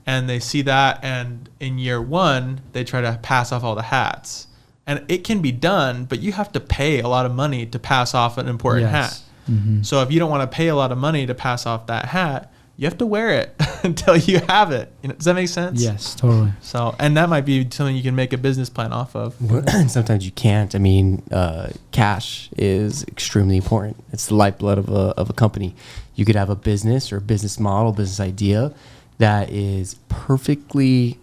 B: and they see that, and in year one, they try to pass off all the hats. And it can be done, but you have to pay a lot of money to pass off an important hat.
A: Mm-hmm.
B: So if you don't want to pay a lot of money to pass off that hat, you have to wear it until you have it. You know, does that make sense?
A: Yes, totally.
B: So, and that might be something you can make a business plan off of.
C: Sometimes you can't. I mean, cash is extremely important. It's the lifeblood of a company. You could have a business or a business model, business idea that is perfectly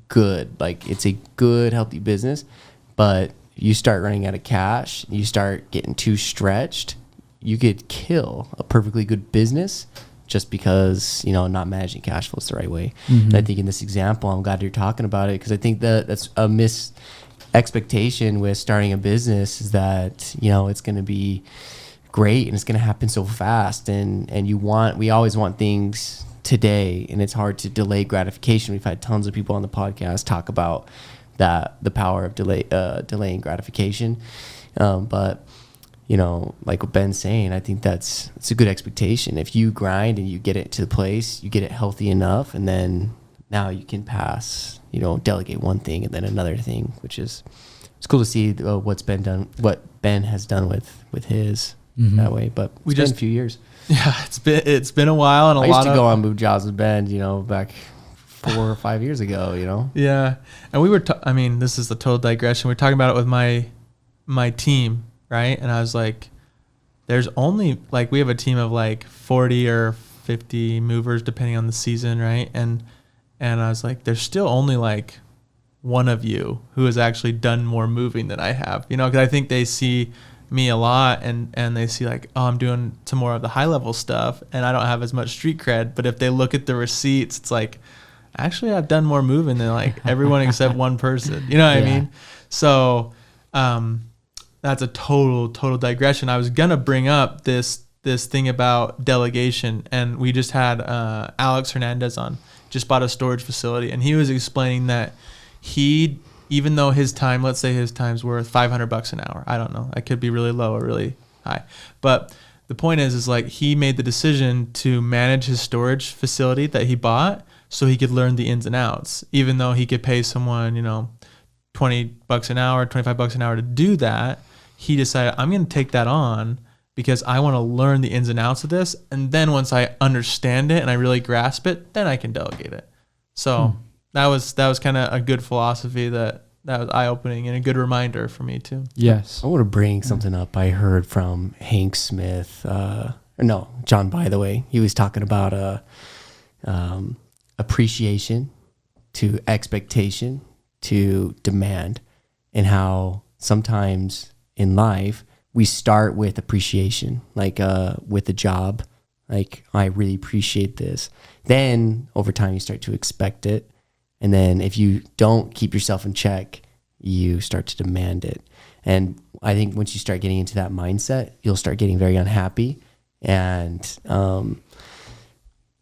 C: good. Like it's a good, healthy business, but you start running out of cash, you start getting too stretched, you could kill a perfectly good business just because, you know, not managing cash flows the right way. And I think in this example, I'm glad you're talking about it, because I think that's a expectation with starting a business, is that, you know, it's going to be great and it's going to happen so fast, and we always want things today, and it's hard to delay gratification. We've had tons of people on the podcast talk about the power of delaying gratification, but you know, like what Ben's saying, I think it's a good expectation. If you grind and you get it to the place, you get it healthy enough, and then now you can delegate one thing and then another thing, which is, it's cool to see what Ben has done with his that way. But it's been a few years.
B: Yeah, it's been a while, and
C: I used to go on move jobs with Ben, you know, back 4 or 5 years ago, you know.
B: Yeah, and we were. This is a total digression. We're talking about it with my team, right? And I was like, there's only like, we have a team of like 40 or 50 movers depending on the season, right? And I was like, there's still only like one of you who has actually done more moving than I have, you know, because I think they see me a lot, and they see like, oh, I'm doing some more of the high level stuff and I don't have as much street cred. But if they look at the receipts, it's like, actually I've done more moving than like everyone except one person, you know what I mean? So that's a total digression. I was gonna bring up this thing about delegation, and we just had Alex Hernandez on, just bought a storage facility, and he was explaining that even though his time, let's say his time's worth $500 an hour. I don't know. That could be really low or really high. But the point is like, he made the decision to manage his storage facility that he bought so he could learn the ins and outs, even though he could pay someone, you know, $20 an hour, $25 an hour to do that. He decided, I'm going to take that on because I want to learn the ins and outs of this. And then once I understand it and I really grasp it, then I can delegate it. So that was kind of a good philosophy that was eye-opening and a good reminder for me too.
A: Yes.
C: I want to bring something up I heard from Hank Smith. John, by the way. He was talking about appreciation to expectation to demand, and how sometimes in life we start with appreciation, like with a job, like I really appreciate this. Then over time you start to expect it. And then if you don't keep yourself in check, you start to demand it. And I think once you start getting into that mindset, you'll start getting very unhappy, and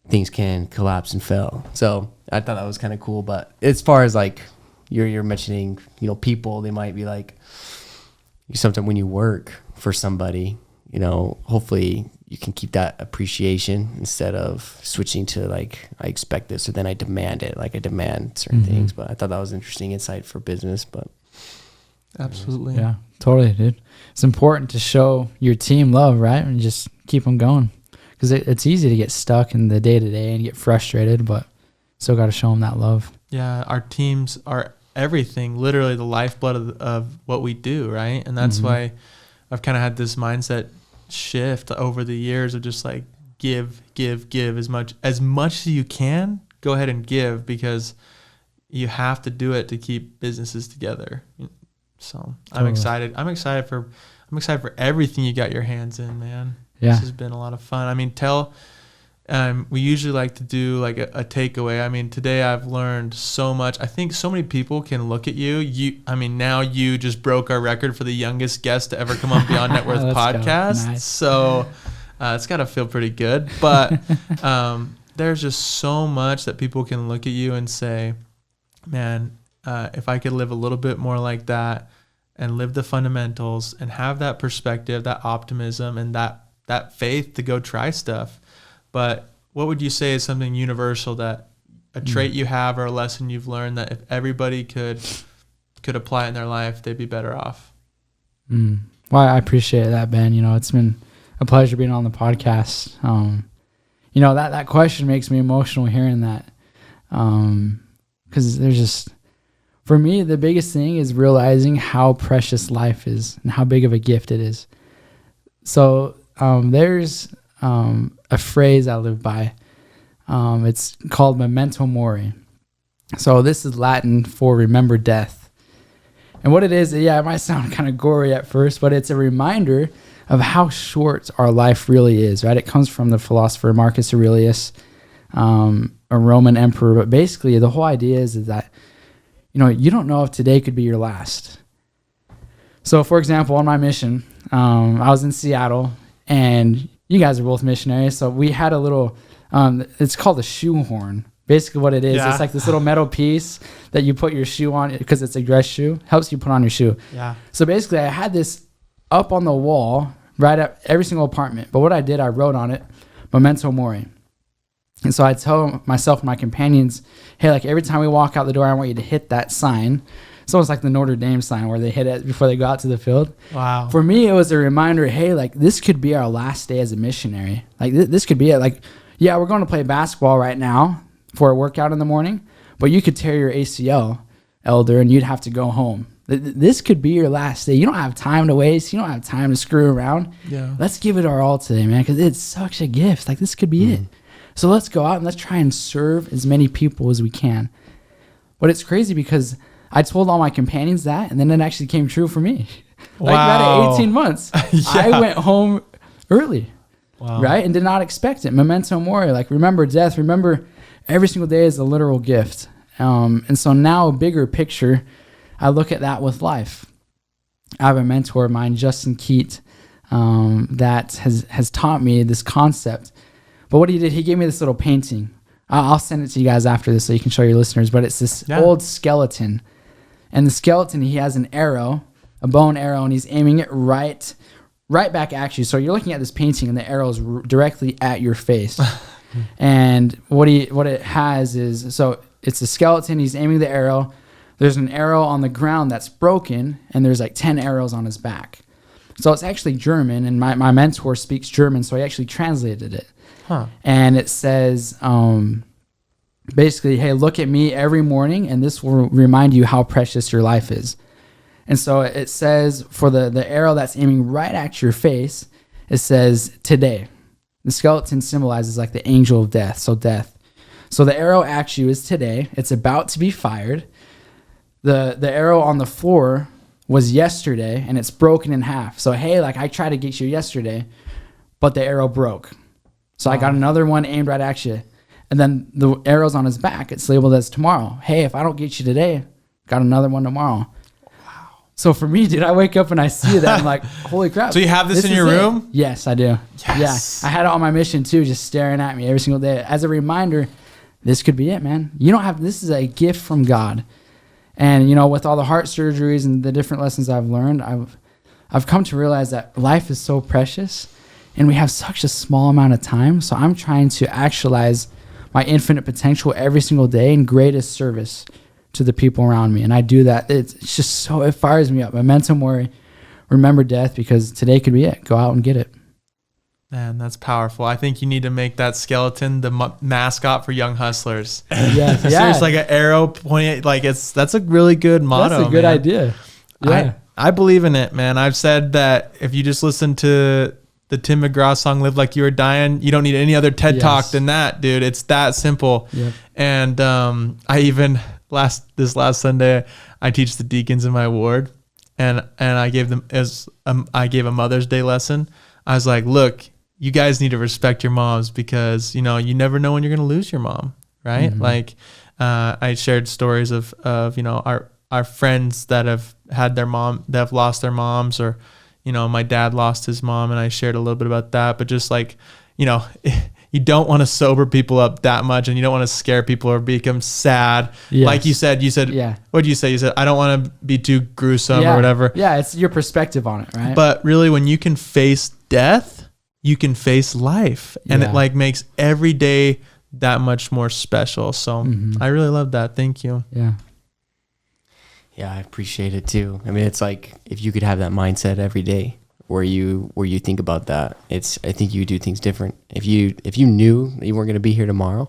C: things can collapse and fail. So I thought that was kind of cool. But as far as like, you're mentioning, people, they might be like, sometimes when you work for somebody, hopefully you can keep that appreciation instead of switching to like, I expect this, or then I demand it. Like I demand certain things, but I thought that was interesting insight for business, but.
B: Absolutely.
A: Yeah, totally, dude. It's important to show your team love, right? And just keep them going. Because it's easy to get stuck in the day-to-day and get frustrated, but still got to show them that love.
B: Yeah, our teams are everything, literally the lifeblood of what we do, right? And that's why I've kind of had this mindset shift over the years of just like give as much as you can. Go ahead and give, because you have to do it to keep businesses together. So
A: Totally.
B: I'm excited for everything you got your hands in, man.
A: Yeah.
B: This has been a lot of fun. I mean, we usually like to do like a takeaway. I mean, today I've learned so much. I think so many people can look at you. Now you just broke our record for the youngest guest to ever come on Beyond Networth Podcast. Nice. So it's got to feel pretty good. But there's just so much that people can look at you and say, man, if I could live a little bit more like that and live the fundamentals and have that perspective, that optimism, and that faith to go try stuff. But what would you say is something universal, that a trait you have or a lesson you've learned that if everybody could apply it in their life, they'd be better off?
A: Well, I appreciate that, Ben. It's been a pleasure being on the podcast. That question makes me emotional hearing that. Because there's just, for me, the biggest thing is realizing how precious life is and how big of a gift it is. So there's a phrase I live by. It's called Memento Mori. So this is Latin for remember death. And what it is, it might sound kind of gory at first, but it's a reminder of how short our life really is, right? It comes from the philosopher Marcus Aurelius, a Roman emperor. But basically, the whole idea is that, you don't know if today could be your last. So, for example, on my mission, I was in Seattle, and you guys are both missionaries, so we had a little, it's called a shoehorn. Basically what it is, it's like this little metal piece that you put your shoe on, because it's a dress shoe, helps you put on your shoe. Yeah. So basically I had this up on the wall, right at every single apartment. But what I did, I wrote on it, Memento Mori. And so I tell myself and my companions, hey, like every time we walk out the door, I want you to hit that sign. It's almost like the Notre Dame sign where they hit it before they go out to the field. Wow. For me, it was a reminder, hey, like this could be our last day as a missionary. Like this could be it. Like, yeah, we're going to play basketball right now for a workout in the morning, but you could tear your ACL, elder, and you'd have to go home. This could be your last day. You don't have time to waste. You don't have time to screw around. Yeah. Let's give it our all today, man, because it's such a gift. Like this could be it. So let's go out and let's try and serve as many people as we can. But it's crazy because I told all my companions that, and then it actually came true for me. Like that at 18 months, I went home early, right? And did not expect it. Memento Mori, like remember death. Remember every single day is a literal gift. And so now a bigger picture, I look at that with life. I have a mentor of mine, Justin Keat, that has taught me this concept. But what he did, he gave me this little painting. I'll send it to you guys after this so you can show your listeners. But it's this old skeleton. And the skeleton, he has an arrow, a bone arrow, and he's aiming it right back at you. So you're looking at this painting, and the arrow is directly at your face. And what it has is, so it's a skeleton. He's aiming the arrow. There's an arrow on the ground that's broken, and there's like 10 arrows on his back. So it's actually German, and my mentor speaks German, so he actually translated it. And it says, basically, hey, look at me every morning, and this will remind you how precious your life is. And so it says, for the arrow that's aiming right at your face, it says, today. The skeleton symbolizes like the angel of death, so death. So the arrow at you is today. It's about to be fired. The arrow on the floor was yesterday, and it's broken in half. So, hey, like I tried to get you yesterday, but the arrow broke. So I got another one aimed right at you. And then the arrow's on his back. It's labeled as tomorrow. Hey, if I don't get you today, got another one tomorrow. Wow. So for me, dude, I wake up and I see that. I'm like, holy crap.
B: So you have this in your room?
A: Yes, I do. Yes. Yeah. I had it on my mission too, just staring at me every single day. As a reminder, this could be it, man. You don't have, this is a gift from God. And, you know, with all the heart surgeries and the different lessons I've learned, I've come to realize that life is so precious and we have such a small amount of time. So I'm trying to actualize my infinite potential every single day in greatest service to the people around me. And I do that. It's just so, it fires me up. Memento Mori, remember death, because today could be it. Go out and get it.
B: Man, that's powerful. I think you need to make that skeleton the mascot for Young Hustlers.
A: Yes,
B: There's like an arrow pointing, like that's a really good motto.
A: That's a good idea. Yeah.
B: I believe in it, man. I've said that if you just listen to the Tim McGraw song "Live Like You Were Dying," you don't need any other TED Talk than that, dude. It's that simple. Yep. And I even this last Sunday, I teach the deacons in my ward, and I gave them I gave a Mother's Day lesson. I was like, look, you guys need to respect your moms, because, you know, you never know when you're going to lose your mom, right? Mm-hmm. Like, I shared stories of, you know, our friends that have had that have lost their moms, or, you know, my dad lost his mom, and I shared a little bit about that. But just like, you know, you don't want to sober people up that much, and you don't want to scare people or make them sad. Yes. Like you said, yeah. What did you say? You said, I don't want to be too gruesome or whatever.
A: Yeah, it's your perspective on it, right?
B: But really, when you can face death, you can face life, and it like makes every day that much more special. So I really love that. Thank you.
A: Yeah.
C: Yeah, I appreciate it too. I mean, it's like, if you could have that mindset every day where you think about that, I think you do things different. If you knew that you weren't going to be here tomorrow,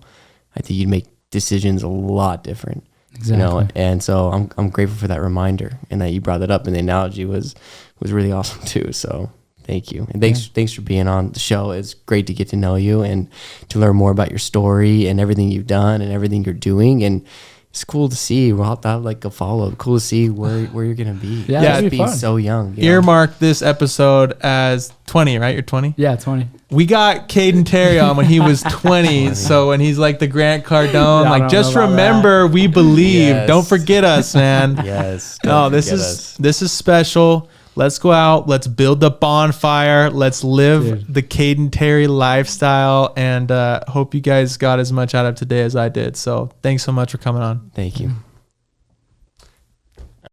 C: I think you'd make decisions a lot different. Exactly. You know, and so I'm grateful for that reminder, and that you brought that up, and the analogy was really awesome too. So thank you. And thanks for being on the show. It's great to get to know you and to learn more about your story and everything you've done and everything you're doing. And it's cool to see. We'll have to have like a follow-up. Cool to see where you're going to be.
A: Yeah,
C: it's being so young.
B: Earmark this episode as 20, right? You're 20?
A: Yeah, 20.
B: We got Kaden Terry on when he was 20. So when he's like the Grant Cardone, like, just remember, we believe. Yes. Don't forget us, man.
C: Yes.
B: This is special. Let's go out. Let's build the bonfire. Let's live the Kaden Terry lifestyle. And hope you guys got as much out of today as I did. So thanks so much for coming on.
C: Thank you.